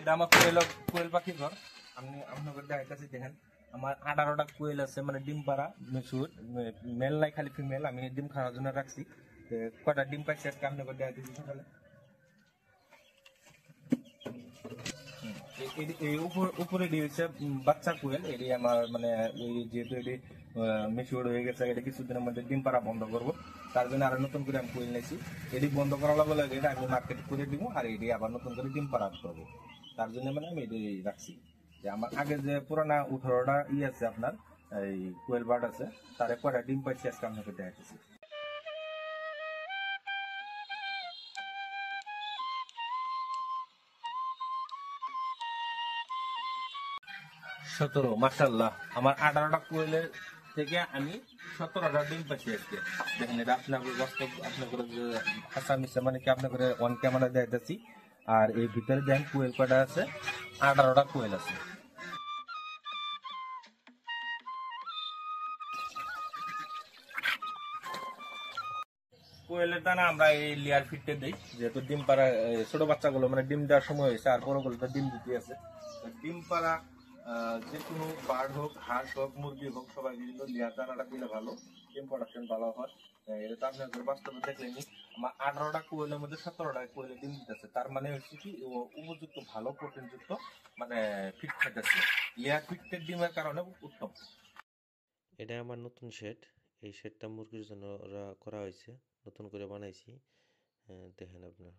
এটা আমার কোয়েল পাখি ঘর। আপনাদের দেখাইতেছি, দেখেন আমার 18টা কোয়েল আছে, মানে ডিম পাড়া মেচুর, মেল নাই খালি ফিমেল। আমি ডিম খাওয়ার জন্য রাখছি। কটা ডিম পাইছি আজকে আপনাদের দেখাইতেছি সকালে। এই উপরে দিয়েছে বাচ্চা কোয়েল। এটি আমার মানে যেহেতু এটি মেচিউর হয়ে গেছে, এটা কিছুদিনের মধ্যে ডিম পাড়া বন্ধ করবো। তার জন্য আরো নতুন করে আমি কোয়েল নিয়েছি। এটি বন্ধ করার লগে এটা আমি মার্কেট করে দিব, আর এটি আবার নতুন করে ডিম পাড়া করবো। তার জন্য মানে আমি এটি রাখছি। যে আমার আগে যে পুরানা 18টা আছে আপনার এই কোয়েল বার্ড আছে, তার কয়টা ডিম পাইছি আজকে আপনাকে দেখাচ্ছি। 17, মাশাআল্লাহ। আমার 18টা কোয়েলের থেকে আমি 17টা ডিম পাচ্ছি আজকে। দেখেন এটা আপনাকে বাস্তব, আপনাকে হাসা মিশা মানে কি আপনাকে অন ক্যামেরা দেখাচ্ছি। আর এই ভিতরে দেখেন কোয়েল কয়টা আছে, 18টা কোয়েল আছে। কোয়েলের দানা আমরা এই লেয়ার ফিটে দিই, যেহেতু ডিম পাড়া ছোট বাচ্চাগুলো মানে ডিম দেওয়ার সময় হয়েছে, আর বড়গুলো তো ডিম দিতে আছে। ডিম পাড়া যে কোনো বার্ড হোক, হাঁস হোক, মুরগি হোক, সবাই দিল লেয়ার দানাটা দিলে ভালো, ডিম প্রোডাকশন ভালো হয়। এটা তো আপনাদের বাস্তবে দেখলেনি। আমার 18টা কোয়েলের মধ্যে 17টা কোয়েলে ডিম দিতেছে। তার মানে হচ্ছে কি উপযুক্ত ভালো প্রোটিনযুক্ত মানে ফিট খাইতেছে। লেয়ার ফিটের ডিমের কারণে উত্তম। এটা আমার নতুন শেড। এই শেডটা মুরগির জন্য করা হয়েছে, নতুন করে বানাইছি। দেখেন আপনার।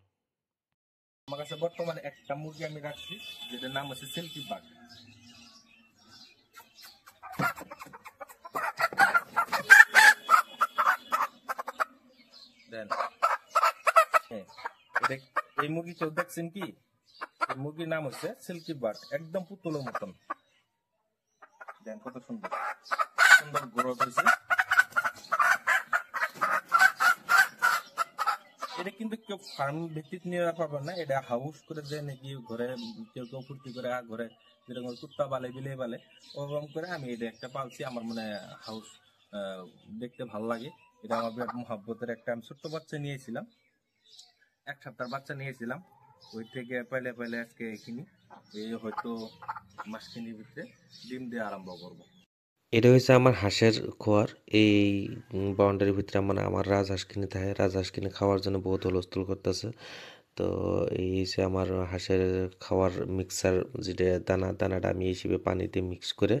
আমার কাছে বর্তমানে একটা মুরগি আমি রাখছি, যেটার নাম হচ্ছে সিল্কি বার্ড। দেন এই মুরগি কেউ দেখছেন কি? এই মুরগির নাম হচ্ছে সিল্কি বার্ড, একদম পুতুলের মতন। দেন কত সুন্দর সুন্দর গ্রোথ হয়েছে। এটা কিন্তু কেউ ফার্ম ভিত্তিক নিয়ে পাবেন না, এটা হাউস করে যে নাকি ঘরে কেউ কেউ ফুর্তি করে ঘরে যেরকম কুত্তা পালে বিলে পালে ওরকম করে আমি এটা একটা পালছি। আমার মানে হাউস দেখতে ভালো লাগে। এটা আমার বিরাট মহাব্বতের একটা। আমি ছোট্ট বাচ্চা নিয়েছিলাম, 1 সপ্তাহ বাচ্চা নিয়েছিলাম। ওই থেকে পাইলে পাইলে আজকে কিনি, এই হয়তো মাসখানির ভিতরে ডিম দিয়ে আরম্ভ করবো। এটা হচ্ছে আমার হাঁসের খোয়ার। এই বাউন্ডারির ভিতরে মানে আমার রাজহাঁস কিনে থাকে, রাজহাঁস কিনে খাওয়ার জন্য বহুত হুলস্থুল করতেছে। তো এই হচ্ছে আমার হাঁসের খাওয়ার মিক্সার, যেটা দানাটা আমি হিসেবে পানিতে মিক্স করে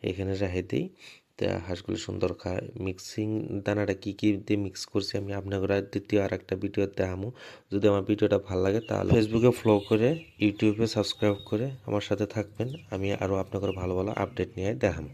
এখানে রেখে দিই। তা হাঁসগুলো সুন্দর খায়। মিক্সিং দানাটা কী কী দিয়ে মিক্স করছি আমি আপনাকে দ্বিতীয় আর একটা ভিডিও দেখাবো। যদি আমার ভিডিওটা ভালো লাগে তাহলে ফেসবুকে ফলো করে, ইউটিউবে সাবস্ক্রাইব করে আমার সাথে থাকবেন। আমি আরও আপনাদের ভালো ভালো আপডেট নিয়ে দেখাবো।